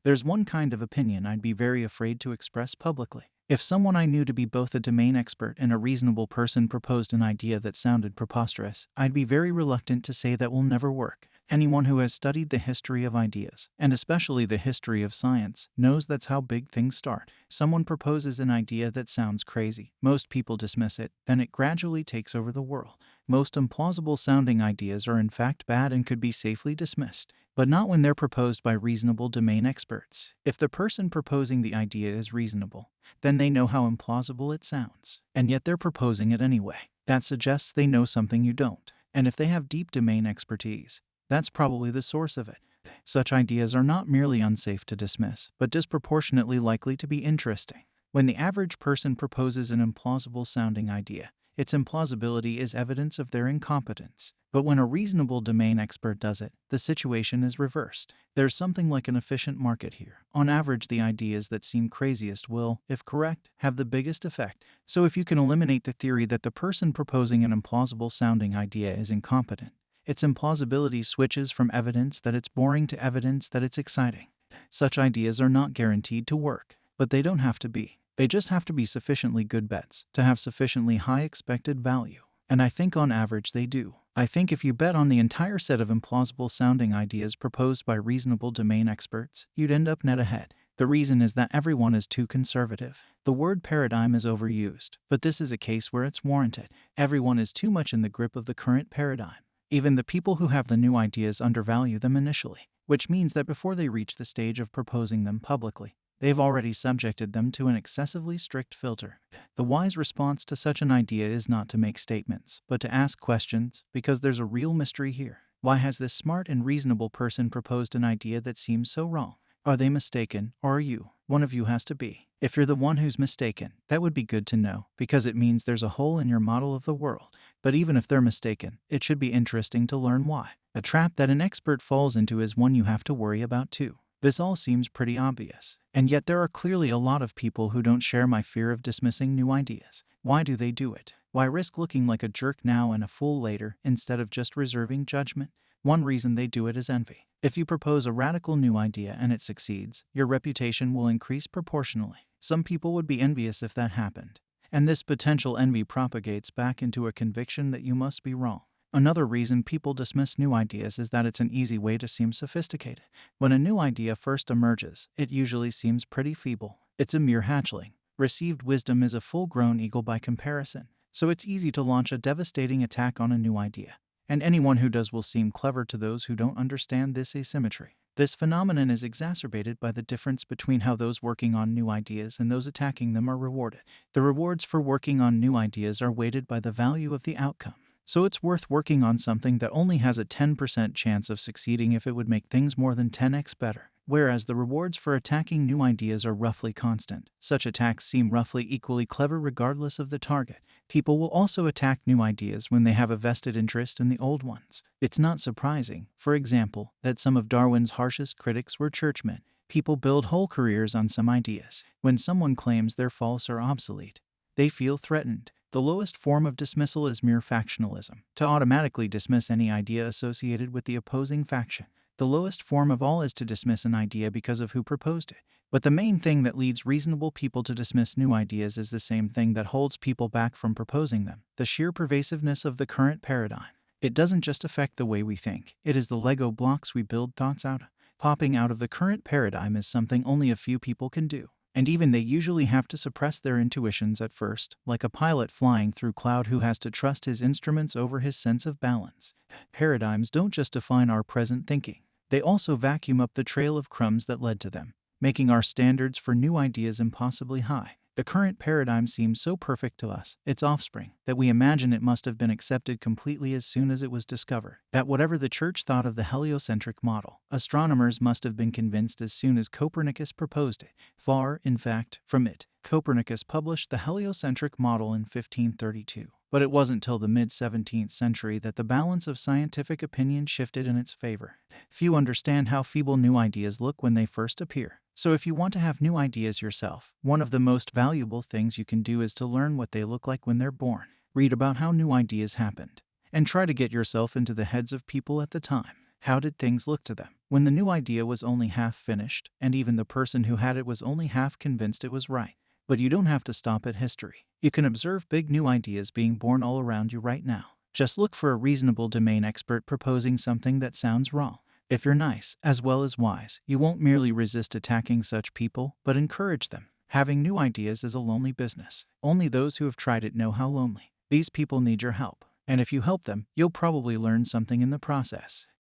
There's one kind of opinion I'd be very afraid to express publicly. If someone I knew to be both a domain expert and a reasonable person proposed an idea that sounded preposterous, I'd be very reluctant to say that will never work. Anyone who has studied the history of ideas, and especially the history of science, knows that's how big things start. Someone proposes an idea that sounds crazy. Most people dismiss it, then it gradually takes over the world. Most implausible sounding ideas are in fact bad and could be safely dismissed, but not when they're proposed by reasonable domain experts. If the person proposing the idea is reasonable, then they know how implausible it sounds, and yet they're proposing it anyway. That suggests they know something you don't. And if they have deep domain expertise, that's probably the source of it. Such ideas are not merely unsafe to dismiss, but disproportionately likely to be interesting. When the average person proposes an implausible sounding idea, its implausibility is evidence of their incompetence. But when a reasonable domain expert does it, the situation is reversed. There's something like an efficient market here. On average, the ideas that seem craziest will, if correct, have the biggest effect. So if you can eliminate the theory that the person proposing an implausible sounding idea is incompetent, its implausibility switches from evidence that it's boring to evidence that it's exciting. Such ideas are not guaranteed to work, but they don't have to be. They just have to be sufficiently good bets to have sufficiently high expected value. And I think on average they do. I think if you bet on the entire set of implausible sounding ideas proposed by reasonable domain experts, you'd end up net ahead. The reason is that everyone is too conservative. The word paradigm is overused, but this is a case where it's warranted. Everyone is too much in the grip of the current paradigm. Even the people who have the new ideas undervalue them initially, which means that before they reach the stage of proposing them publicly, they've already subjected them to an excessively strict filter. The wise response to such an idea is not to make statements, but to ask questions, because there's a real mystery here. Why has this smart and reasonable person proposed an idea that seems so wrong? Are they mistaken, or are you? One of you has to be. If you're the one who's mistaken, that would be good to know, because it means there's a hole in your model of the world. But even if they're mistaken, it should be interesting to learn why. A trap that an expert falls into is one you have to worry about too. This all seems pretty obvious, and yet there are clearly a lot of people who don't share my fear of dismissing new ideas. Why do they do it? Why risk looking like a jerk now and a fool later instead of just reserving judgment? One reason they do it is envy. If you propose a radical new idea and it succeeds, your reputation will increase proportionally. Some people would be envious if that happened, and this potential envy propagates back into a conviction that you must be wrong. Another reason people dismiss new ideas is that it's an easy way to seem sophisticated. When a new idea first emerges, it usually seems pretty feeble. It's a mere hatchling. Received wisdom is a full-grown eagle by comparison, so it's easy to launch a devastating attack on a new idea. And anyone who does will seem clever to those who don't understand this asymmetry. This phenomenon is exacerbated by the difference between how those working on new ideas and those attacking them are rewarded. The rewards for working on new ideas are weighted by the value of the outcome. So it's worth working on something that only has a 10% chance of succeeding if it would make things more than 10x better. Whereas the rewards for attacking new ideas are roughly constant. Such attacks seem roughly equally clever regardless of the target. People will also attack new ideas when they have a vested interest in the old ones. It's not surprising, for example, that some of Darwin's harshest critics were churchmen. People build whole careers on some ideas. When someone claims they're false or obsolete, they feel threatened. The lowest form of dismissal is mere factionalism, to automatically dismiss any idea associated with the opposing faction. The lowest form of all is to dismiss an idea because of who proposed it. But the main thing that leads reasonable people to dismiss new ideas is the same thing that holds people back from proposing them: the sheer pervasiveness of the current paradigm. It doesn't just affect the way we think, it is the Lego blocks we build thoughts out of. Popping out of the current paradigm is something only a few people can do. And even they usually have to suppress their intuitions at first, like a pilot flying through cloud who has to trust his instruments over his sense of balance. Paradigms don't just define our present thinking. They also vacuum up the trail of crumbs that led to them, making our standards for new ideas impossibly high. The current paradigm seems so perfect to us, its offspring, that we imagine it must have been accepted completely as soon as it was discovered. That whatever the church thought of the heliocentric model, astronomers must have been convinced as soon as Copernicus proposed it. Far, in fact, from it. Copernicus published the heliocentric model in 1532. But it wasn't till the mid-17th century that the balance of scientific opinion shifted in its favor. Few understand how feeble new ideas look when they first appear. So if you want to have new ideas yourself, one of the most valuable things you can do is to learn what they look like when they're born. Read about how new ideas happened, and try to get yourself into the heads of people at the time. How did things look to them when the new idea was only half finished, and even the person who had it was only half convinced it was right? But you don't have to stop at history. You can observe big new ideas being born all around you right now. Just look for a reasonable domain expert proposing something that sounds wrong. If you're nice, as well as wise, you won't merely resist attacking such people, but encourage them. Having new ideas is a lonely business. Only those who have tried it know how lonely. These people need your help. And if you help them, you'll probably learn something in the process.